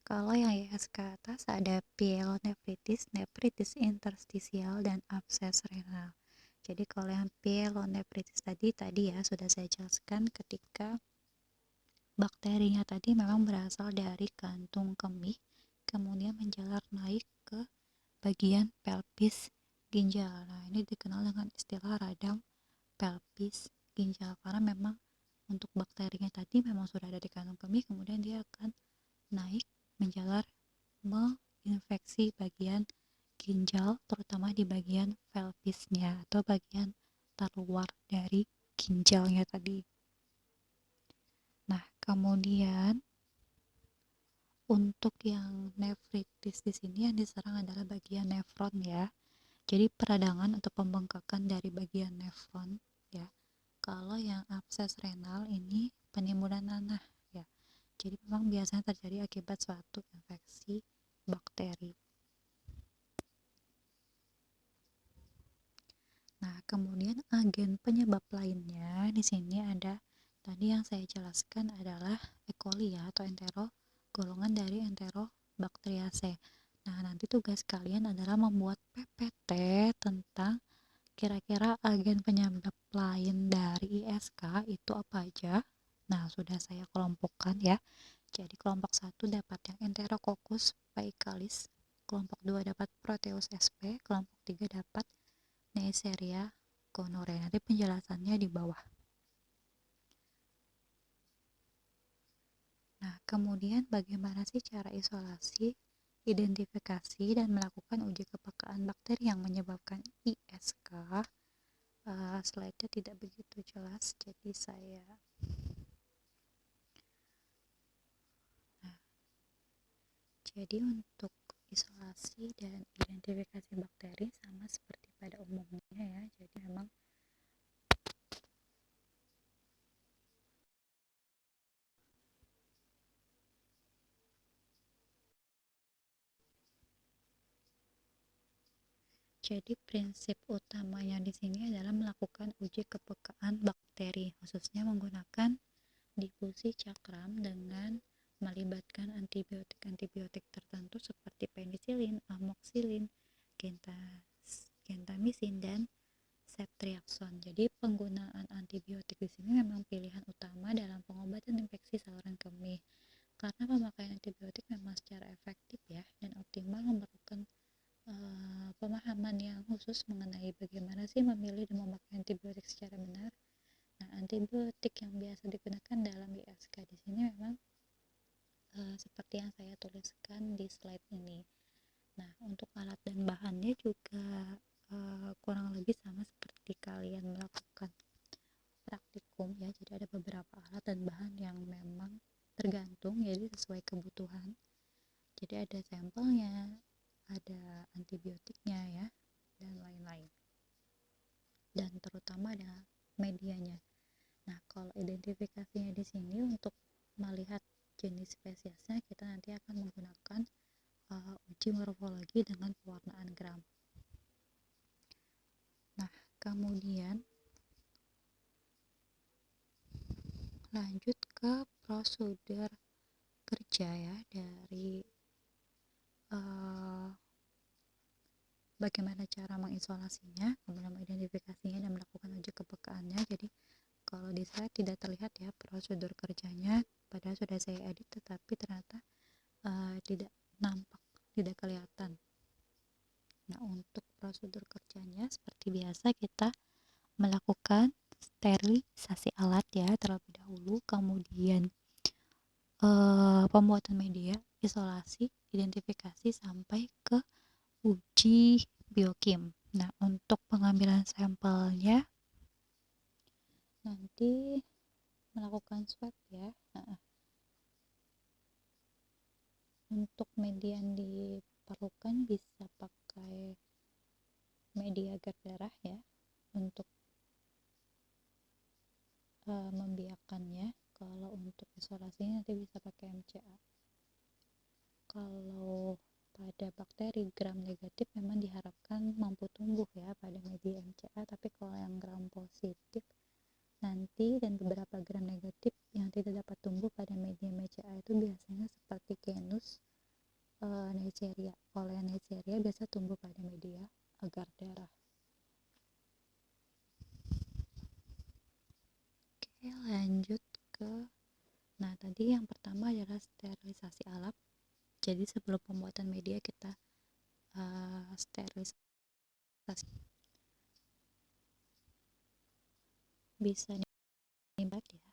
Kalau yang IS ke atas ada pyelonefritis, nefritis interstisial, dan abses renal. Jadi kalau yang pyelonefritis tadi ya sudah saya jelaskan ketika bakterinya tadi memang berasal dari kantung kemih, kemudian menjalar naik ke bagian pelvis ginjal. Nah, ini dikenal dengan istilah radang pelvis ginjal karena memang untuk bakterinya tadi memang sudah ada di kantung kemih, kemudian dia akan naik menjalar menginfeksi bagian ginjal, terutama di bagian pelvisnya atau bagian terluar dari ginjalnya tadi. Nah, kemudian untuk yang nefritis di sini yang diserang adalah bagian nefron ya. Jadi peradangan atau pembengkakan dari bagian nefron ya. Kalau yang abses renal ini penimbunan nanah ya. Jadi memang biasanya terjadi akibat suatu infeksi bakteri. Nah, kemudian agen penyebab lainnya di sini ada tadi yang saya jelaskan adalah E. coli ya atau entero golongan dari Enterobacteriaceae. Nah, nanti tugas kalian adalah membuat PPT tentang kira-kira agen penyebab lain dari ISK itu apa aja. Nah, sudah saya kelompokkan ya. Jadi kelompok 1 dapat yang Enterococcus faecalis, kelompok 2 dapat Proteus sp, kelompok 3 dapat Neisseria gonorrhoeae. Nanti penjelasannya di bawah. Nah, kemudian bagaimana sih cara isolasi, identifikasi, dan melakukan uji kepekaan bakteri yang menyebabkan ISK? Slide-nya tidak begitu jelas, jadi saya jadi untuk isolasi dan identifikasi bakteri sama seperti pada umumnya ya. Jadi memang prinsip utamanya di sini adalah melakukan uji kepekaan bakteri, khususnya menggunakan difusi cakram dengan melibatkan antibiotik-antibiotik tertentu seperti penisilin, amoxilin, gentamisin, dan ceftriaxone. Jadi penggunaan antibiotik di sini memang pilihan utama dalam pengobatan infeksi saluran kemih. Karena pemakaian antibiotik memang secara efektif ya dan optimal memerlukan pemahaman yang khusus mengenai bagaimana sih memilih dan memakai antibiotik secara benar. Nah, antibiotik yang biasa digunakan dalam ISK di sini memang seperti yang saya tuliskan di slide ini. Nah, untuk alat dan bahannya juga kurang lebih sama seperti kalian melakukan praktikum ya. Jadi ada beberapa alat dan bahan yang memang tergantung, jadi sesuai kebutuhan. Jadi ada sampelnya, ada antibiotiknya ya, dan lain-lain. Dan terutama ada medianya. Nah, kalau identifikasinya di sini untuk melihat jenis spesiesnya, kita nanti akan menggunakan uji morfologi dengan pewarnaan gram. Nah, kemudian lanjut ke prosedur kerja ya dari bagaimana cara mengisolasinya, kemudian mengidentifikasinya dan melakukan uji kepekaannya. Jadi kalau di slide tidak terlihat ya prosedur kerjanya, padahal sudah saya edit tetapi ternyata tidak nampak, tidak kelihatan. Nah, untuk prosedur kerjanya seperti biasa kita melakukan sterilisasi alat ya terlebih dahulu, kemudian pembuatan media, isolasi, identifikasi sampai ke uji biokim. Nah, untuk pengambilan sampelnya nanti melakukan swab ya. Untuk media yang diperlukan bisa pakai media agar darah ya untuk membiarkannya. Kalau untuk isolasinya nanti bisa pakai MCA. Kalau pada bakteri gram negatif memang diharapkan mampu tumbuh ya pada media MCA, tapi kalau yang gram positif nanti dan beberapa gram negatif yang tidak dapat tumbuh pada media MCA itu biasanya seperti genus Neisseria. Kalau yang Neisseria biasa tumbuh pada media agar darah. Oke, lanjut ke tadi yang pertama adalah sterilisasi alat. Jadi sebelum pembuatan media kita sterilisasi. Bisa dinikmati ya.